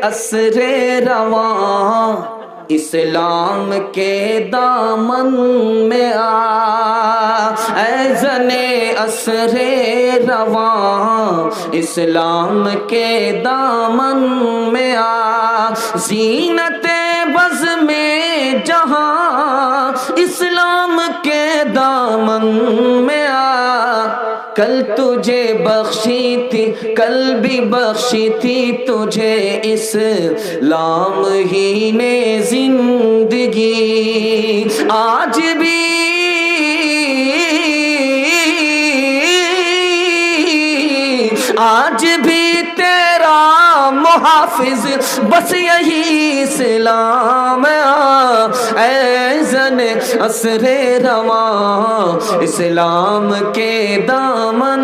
اسرے رواں اسلام کے دامن میں آ، اے زنے اسرے رواں اسلام کے دامن میں آ، زینت بز میں جہاں اسلام کے دامن میں آ، کل تجھے بخشی تھی کل بھی بخشی تھی تجھے اسلام ہی نے زندگی، آج بھی تیرا محافظ بس یہی اسلام، اے زن عصر رواں اسلام کے دامن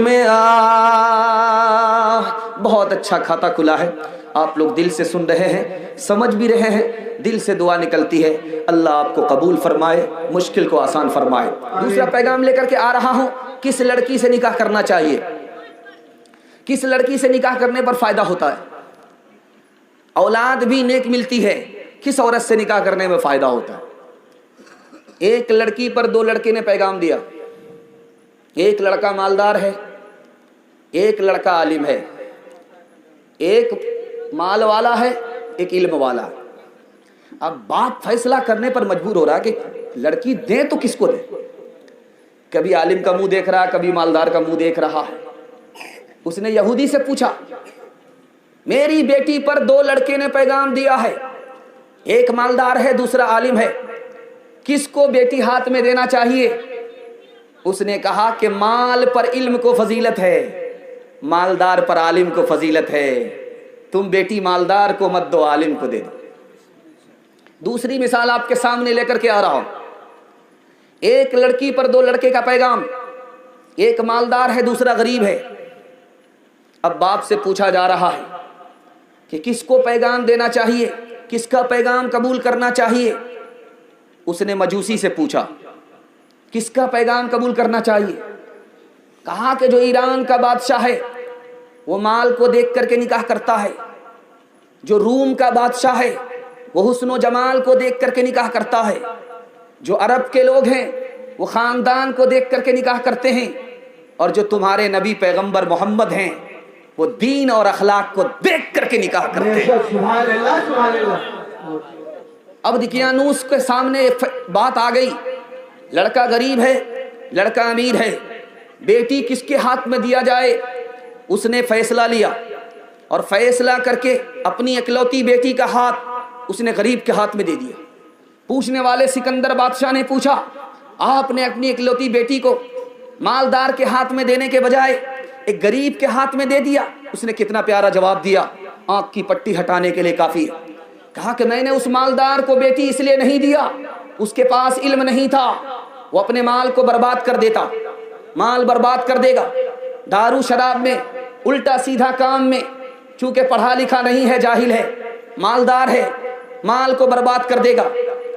میں آ۔ بہت اچھا کھاتا کھلا ہے، آپ لوگ دل سے سن رہے ہیں، سمجھ بھی رہے ہیں، دل سے دعا نکلتی ہے اللہ آپ کو قبول فرمائے، مشکل کو آسان فرمائے۔ دوسرا پیغام لے کر کے آ رہا ہوں، کس لڑکی سے نکاح کرنا چاہیے، کس لڑکی سے نکاح کرنے پر فائدہ ہوتا ہے، اولاد بھی نیک ملتی ہے، کس عورت سے نکاح کرنے میں فائدہ ہوتا ہے۔ ایک لڑکی پر دو لڑکے نے پیغام دیا، ایک لڑکا مالدار ہے، ایک لڑکا عالم ہے، ایک مال والا ہے، ایک علم والا ہے۔ اب باپ فیصلہ کرنے پر مجبور ہو رہا کہ لڑکی دیں تو کس کو دیں، کبھی عالم کا منہ دیکھ رہا، کبھی مالدار کا منہ دیکھ رہا ہے۔ اس نے یہودی سے پوچھا، میری بیٹی پر دو لڑکے نے پیغام دیا ہے، ایک مالدار ہے دوسرا عالم ہے، کس کو بیٹی ہاتھ میں دینا چاہیے؟ اس نے کہا کہ مال پر علم کو فضیلت ہے، مالدار پر عالم کو فضیلت ہے، تم بیٹی مالدار کو مت دو، عالم کو دے دو۔ دوسری مثال آپ کے سامنے لے کر کے آ رہا ہوں، ایک لڑکی پر دو لڑکے کا پیغام، ایک مالدار ہے دوسرا غریب ہے۔ اب باپ سے پوچھا جا رہا ہے کہ کس کو پیغام دینا چاہیے، کس کا پیغام قبول کرنا چاہیے؟ اس نے مجوسی سے پوچھا کس کا پیغام قبول کرنا چاہیے؟ کہا کہ جو ایران کا بادشاہ ہے وہ مال کو دیکھ کر کے نکاح کرتا ہے، جو روم کا بادشاہ ہے وہ حسن و جمال کو دیکھ کر کے نکاح کرتا ہے، جو عرب کے لوگ ہیں وہ خاندان کو دیکھ کر کے نکاح کرتے ہیں، اور جو تمہارے نبی پیغمبر محمد ہیں وہ دین اور اخلاق کو دیکھ کر کے نکاح کرتے ہیں۔ اب دقیانوس کے سامنے ایک بات آ گئی، لڑکا غریب ہے، لڑکا امیر ہے، بیٹی کس کے ہاتھ میں دیا جائے؟ اس نے فیصلہ لیا اور فیصلہ کر کے اپنی اکلوتی بیٹی کا ہاتھ اس نے غریب کے ہاتھ میں دے دیا۔ پوچھنے والے سکندر بادشاہ نے پوچھا، آپ نے اپنی اکلوتی بیٹی کو مالدار کے ہاتھ میں دینے کے بجائے ایک غریب کے ہاتھ میں دے دیا؟ اس نے کتنا پیارا جواب دیا، آنکھ کی پٹی ہٹانے کے لیے کافی ہے۔ کہا کہ میں نے اس مالدار کو بیٹی اس لیے نہیں دیا، اس کے پاس علم نہیں تھا، وہ اپنے مال کو برباد کر دیتا، مال برباد کر دے گا دارو شراب میں، الٹا سیدھا کام میں، چونکہ پڑھا لکھا نہیں ہے، جاہل ہے، مالدار ہے، مال کو برباد کر دے گا۔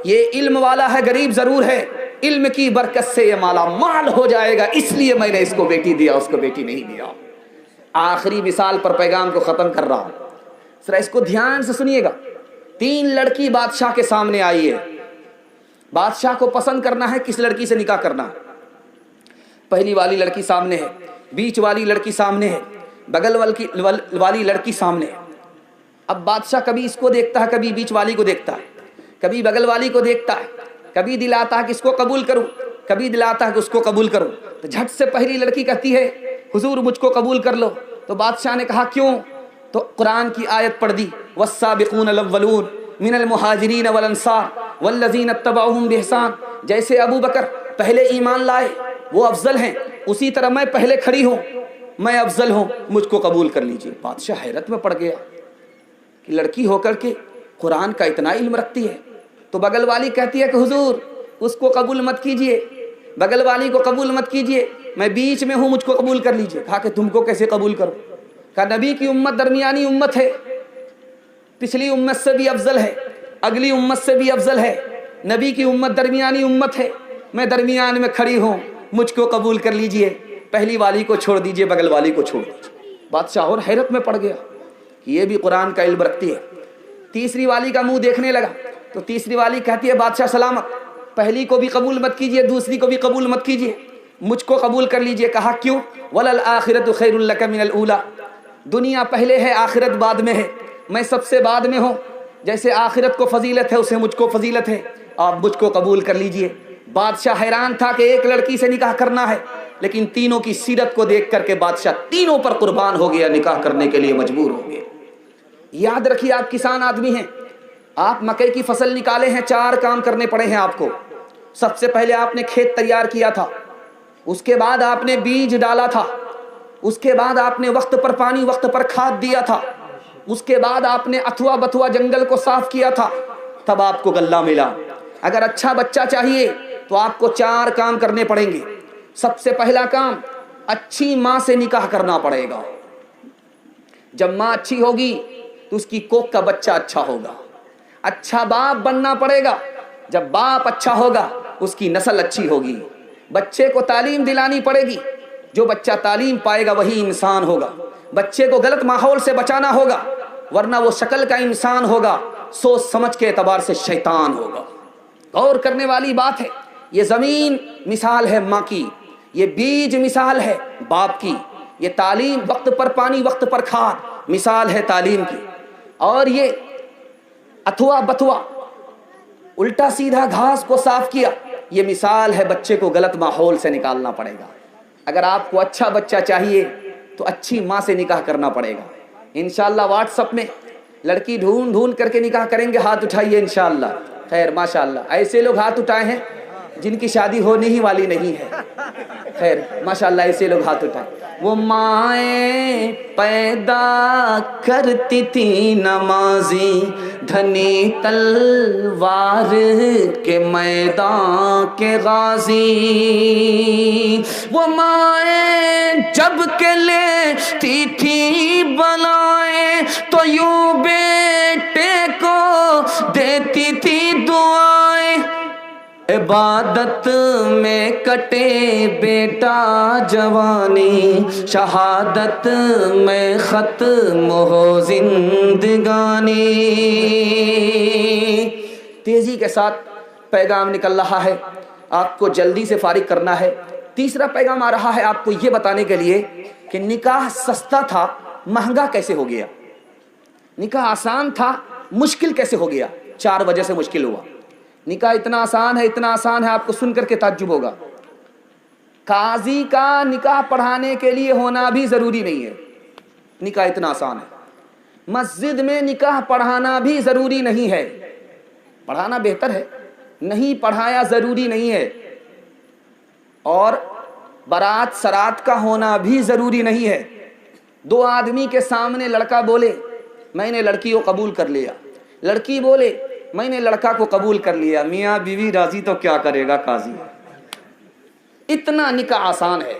یہ علم والا ہے، غریب ضرور ہے، علم کی برکت سے یہ مالا مال ہو جائے گا، اس لیے میں نے اس کو بیٹی دیا، اس کو بیٹی نہیں دیا۔ آخری مثال پر پیغام کو ختم کر رہا ہوں، ذرا اس کو دھیان سے سنیے گا۔ تین لڑکی بادشاہ کے سامنے آئی ہے، بادشاہ کو پسند کرنا ہے کس لڑکی سے نکاح کرنا۔ پہلی والی لڑکی سامنے ہے، بیچ والی لڑکی سامنے ہے، بغل والی لڑکی سامنے ہے۔ اب بادشاہ کبھی اس کو دیکھتا ہے، کبھی بیچ والی کو دیکھتا ہے، کبھی بغل والی کو دیکھتا ہے، کبھی دل آتا ہے کہ اس کو قبول کروں، کبھی دل آتا ہے کہ اس کو قبول کروں۔ تو جھٹ سے پہلی لڑکی کہتی ہے حضور مجھ کو قبول کر لو۔ تو بادشاہ نے کہا کیوں؟ تو قرآن کی آیت پڑھ دی، والسابقون الاولون من المہاجرین والانصار والذین اتبعوہم بإحسان۔ جیسے ابو بکر پہلے ایمان لائے وہ افضل ہیں، اسی طرح میں پہلے کھڑی ہوں، میں افضل ہوں، مجھ کو قبول کر لیجئے۔ بادشاہ حیرت میں پڑ گیا کہ لڑکی ہو کر کے قرآن کا اتنا علم رکھتی ہے۔ تو بغل والی کہتی ہے کہ حضور اس کو قبول مت کیجئے، بغل والی کو قبول مت کیجئے، میں بیچ میں ہوں، مجھ کو قبول کر لیجئے۔ کہا کہ تم کو کیسے قبول کروں؟ کہا نبی کی امت درمیانی امت ہے، پچھلی امت سے بھی افضل ہے، اگلی امت سے بھی افضل ہے، نبی کی امت درمیانی امت ہے، میں درمیان میں کھڑی ہوں، مجھ کو قبول کر لیجئے، پہلی والی کو چھوڑ دیجئے، بغل والی کو چھوڑ دیجئے۔ بادشاہ اور حیرت میں پڑ گیا، کہ یہ بھی قرآن کا علم رکھتی ہے۔ تیسری والی کا منہ دیکھنے لگا تو تیسری والی کہتی ہے بادشاہ سلامت، پہلی کو بھی قبول مت کیجئے، دوسری کو بھی قبول مت کیجئے، مجھ کو قبول کر لیجئے۔ کہا کیوں؟ وَلَلْآخِرَةُ خَيْرٌ لَكَ مِنَ الْأُولَىٰ، دنیا پہلے ہے آخرت بعد میں ہے، میں سب سے بعد میں ہوں، جیسے آخرت کو فضیلت ہے اسے مجھ کو فضیلت ہے، آپ مجھ کو قبول کر لیجئے۔ بادشاہ حیران تھا کہ ایک لڑکی سے نکاح کرنا ہے، لیکن تینوں کی سیرت کو دیکھ کر کے بادشاہ تینوں پر قربان ہو گیا، نکاح کرنے کے لیے مجبور ہو گیا۔ یاد رکھیے آپ کسان آدمی ہیں، آپ مکئی کی فصل نکالے ہیں، 4 کام کرنے پڑے ہیں آپ کو۔ سب سے پہلے آپ نے کھیت تیار کیا تھا، اس کے بعد آپ نے بیج ڈالا تھا، اس کے بعد آپ نے وقت پر پانی وقت پر کھاد دیا تھا، اس کے بعد آپ نے اتھوا بتھوا جنگل کو صاف کیا تھا، تب آپ کو غلہ ملا۔ اگر اچھا بچہ چاہیے تو آپ کو 4 کام کرنے پڑیں گے۔ سب سے پہلا کام، اچھی ماں سے نکاح کرنا پڑے گا۔ جب ماں اچھی ہوگی تو اس کی کوکھ کا بچہ اچھا ہوگا۔ اچھا باپ بننا پڑے گا، جب باپ اچھا ہوگا اس کی نسل اچھی ہوگی۔ بچے کو تعلیم دلانی پڑے گی، جو بچہ تعلیم پائے گا وہی انسان ہوگا۔ بچے کو غلط ماحول سے بچانا ہوگا، ورنہ وہ شکل کا انسان ہوگا، سوچ سمجھ کے اعتبار سے شیطان ہوگا۔ غور کرنے والی بات ہے، یہ زمین مثال ہے ماں کی، یہ بیج مثال ہے باپ کی، یہ تعلیم وقت پر پانی وقت پر کھاد مثال ہے تعلیم کی، اور یہ اتھوا بتوا الٹا سیدھا گھاس کو صاف کیا، یہ مثال ہے بچے کو غلط ماحول سے نکالنا پڑے گا۔ اگر آپ کو اچھا بچہ چاہیے تو اچھی ماں سے نکاح کرنا پڑے گا۔ انشاءاللہ واٹس ایپ میں لڑکی ڈھونڈ ڈھونڈ کر کے نکاح کریں گے، ہاتھ اٹھائیے انشاءاللہ۔ خیر ماشاءاللہ ایسے لوگ ہاتھ اٹھائے ہیں جن کی شادی ہونے ہی والی نہیں ہے۔ خیر ماشاءاللہ ایسے لوگ ہاتھ اٹھائے۔ وہ مائیں پیدا کرتی تھی نمازی، دھنی تلوار کے میدان کے غازی۔ وہ مائیں جب کہ لیتی تھی بلائیں تو یوں بیٹے کو دیتی تھی دعائیں۔ عبادت میں کٹے بیٹا جوانی، شہادت میں ختم ہو زندگانی۔ تیزی کے ساتھ پیغام نکل رہا ہے، آپ کو جلدی سے فارغ کرنا ہے۔ تیسرا پیغام آ رہا ہے آپ کو یہ بتانے کے لیے کہ نکاح سستا تھا مہنگا کیسے ہو گیا، نکاح آسان تھا مشکل کیسے ہو گیا۔ 4 وجہ سے مشکل ہوا۔ نکاح اتنا آسان ہے، اتنا آسان ہے آپ کو سن کر کے تعجب ہوگا، قاضی کا نکاح پڑھانے کے لیے ہونا بھی ضروری نہیں ہے، نکاح اتنا آسان ہے۔ مسجد میں نکاح پڑھانا بھی ضروری نہیں ہے، پڑھانا بہتر ہے، نہیں پڑھایا ضروری نہیں ہے۔ اور بارات سرات کا ہونا بھی ضروری نہیں ہے۔ 2 آدمی کے سامنے لڑکا بولے میں نے لڑکی کو قبول کر لیا، لڑکی بولے میں نے لڑکا کو قبول کر لیا، میاں بیوی راضی تو کیا کرے گا قاضی۔ اتنا نکاح آسان ہے،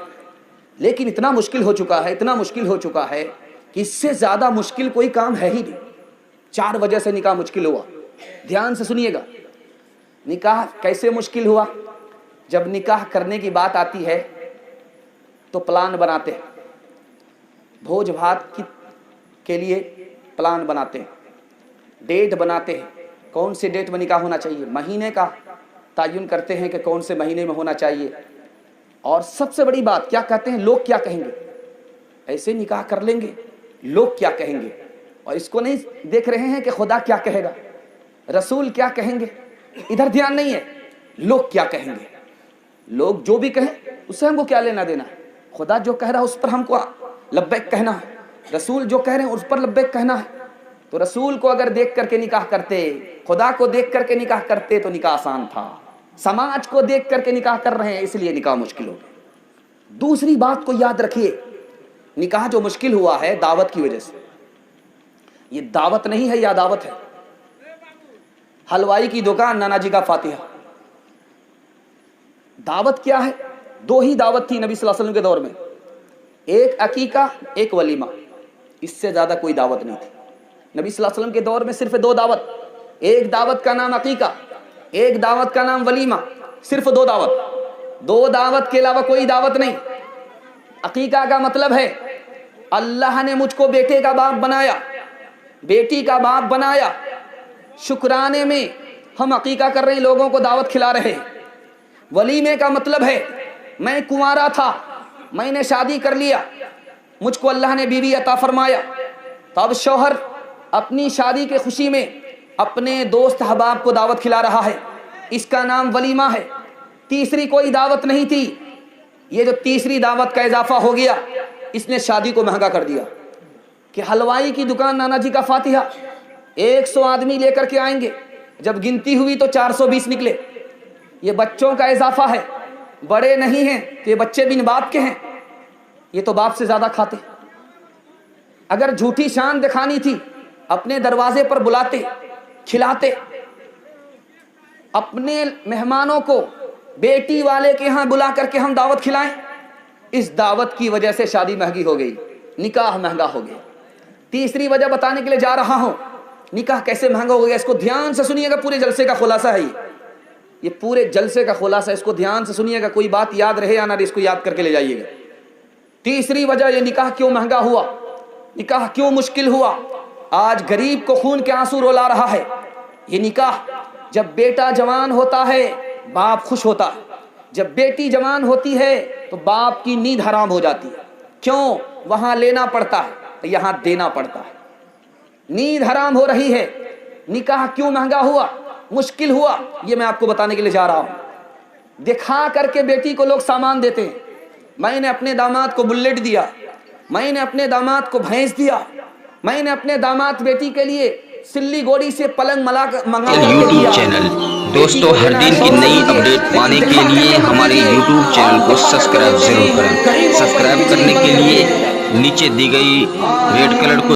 لیکن اتنا مشکل ہو چکا ہے، اتنا مشکل ہو چکا ہے کہ اس سے زیادہ مشکل کوئی کام ہے ہی نہیں۔ 4 وجہ سے نکاح مشکل ہوا۔ دھیان سے سنیے گا، نکاح کیسے مشکل ہوا۔ جب نکاح کرنے کی بات آتی ہے تو پلان بناتے ہیں، بھوج بھات کے لیے پلان بناتے ہیں، ڈیٹ بناتے ہیں، کون سے ڈیٹ میں نکاح ہونا چاہیے، مہینے کا تعین کرتے ہیں کہ کون سے مہینے میں ہونا چاہیے۔ اور سب سے بڑی بات کیا کہتے ہیں، لوگ کیا کہیں گے، ایسے نکاح کر لیں گے لوگ کیا کہیں گے۔ اور اس کو نہیں دیکھ رہے ہیں کہ خدا کیا کہے گا، رسول کیا کہیں گے، ادھر دھیان نہیں ہے، لوگ کیا کہیں گے۔ لوگ جو بھی کہیں اس سے ہم کو کیا لینا دینا ہے، خدا جو کہہ رہا ہے اس پر ہم کو لبیک کہنا ہے، رسول جو کہہ رہے ہیں اس پر لبیک کہنا ہے۔ تو رسول کو اگر دیکھ کر کے نکاح کرتے، خدا کو دیکھ کر کے نکاح کرتے تو نکاح آسان تھا۔ سماج کو دیکھ کر کے نکاح کر رہے ہیں اس لیے نکاح مشکل ہو گیا۔ دوسری بات کو یاد رکھیے، نکاح جو مشکل ہوا ہے دعوت کی وجہ سے۔ یہ دعوت نہیں ہے، یا دعوت ہے۔ حلوائی کی دکان نانا جی کا فاتحہ۔ دعوت کیا ہے؟ 2 ہی دعوت تھی نبی صلی اللہ علیہ وسلم کے دور میں، ایک عقیقہ ایک ولیمہ، اس سے زیادہ کوئی دعوت نہیں تھی۔ نبی صلی اللہ علیہ وسلم کے دور میں صرف 2 دعوت، ایک دعوت کا نام عقیقہ، ایک دعوت کا نام ولیمہ، صرف 2 دعوت، 2 دعوت کے علاوہ کوئی دعوت نہیں۔ عقیقہ کا مطلب ہے اللہ نے مجھ کو بیٹے کا باپ بنایا، بیٹی کا باپ بنایا، شکرانے میں ہم عقیقہ کر رہے ہیں، لوگوں کو دعوت کھلا رہے ہیں۔ ولیمے کا مطلب ہے میں کنوارا تھا، میں نے شادی کر لیا، مجھ کو اللہ نے بیوی عطا فرمایا، تو اب شوہر اپنی شادی کے خوشی میں اپنے دوست احباب کو دعوت کھلا رہا ہے، اس کا نام ولیمہ ہے۔ تیسری کوئی دعوت نہیں تھی، یہ جو تیسری دعوت کا اضافہ ہو گیا اس نے شادی کو مہنگا کر دیا کہ حلوائی کی دکان نانا جی کا فاتحہ 100 آدمی لے کر کے آئیں گے، جب گنتی ہوئی تو 420 نکلے۔ یہ بچوں کا اضافہ ہے، بڑے نہیں ہیں کہ یہ بچے بن باپ کے ہیں، یہ تو باپ سے زیادہ کھاتے۔ اگر جھوٹی شان دکھانی تھی اپنے دروازے پر بلاتے، کھلاتے۔ اپنے مہمانوں کو بیٹی والے کے ہاں بلا کر کے ہم دعوت کھلائیں، اس دعوت کی وجہ سے شادی مہنگی ہو گئی، نکاح مہنگا ہو گیا۔ تیسری وجہ بتانے کے لیے جا رہا ہوں نکاح کیسے مہنگا ہو گیا، اس کو دھیان سے سنیے گا، پورے جلسے کا خلاصہ ہے یہ پورے جلسے کا خلاصہ، اس کو دھیان سے سنیے گا، کوئی بات یاد رہے یا نہ رہے اس کو یاد کر کے لے جائیے گا۔ تیسری وجہ یہ نکاح کیوں مہنگا ہوا، نکاح کیوں مشکل ہوا، آج غریب کو خون کے آنسو رولا رہا ہے۔ یہ نکاح، جب بیٹا جوان ہوتا ہے باپ خوش ہوتا ہے، جب بیٹی جوان ہوتی ہے تو باپ کی نیند حرام ہو جاتی ہے۔ کیوں؟ وہاں لینا پڑتا ہے، یہاں دینا پڑتا ہے، نیند حرام ہو رہی ہے۔ نکاح کیوں مہنگا ہوا، مشکل ہوا، یہ میں آپ کو بتانے کے لیے جا رہا ہوں۔ دکھا کر کے بیٹی کو لوگ سامان دیتے ہیں، میں نے اپنے داماد کو بلیٹ دیا، میں نے اپنے داماد کو بھینس دیا، میں نے اپنے داماد بیٹی کے لیے سلی گوڑی سے پلنگ منگا یوٹیوب چینل دوستو ہر دن کی نئی اپڈیٹ پانے کے لیے ہمارے یوٹیوب چینل کو سبسکرائب ضرور کریں۔ سبسکرائب کرنے کے لیے نیچے دی گئی ریڈ کلر کو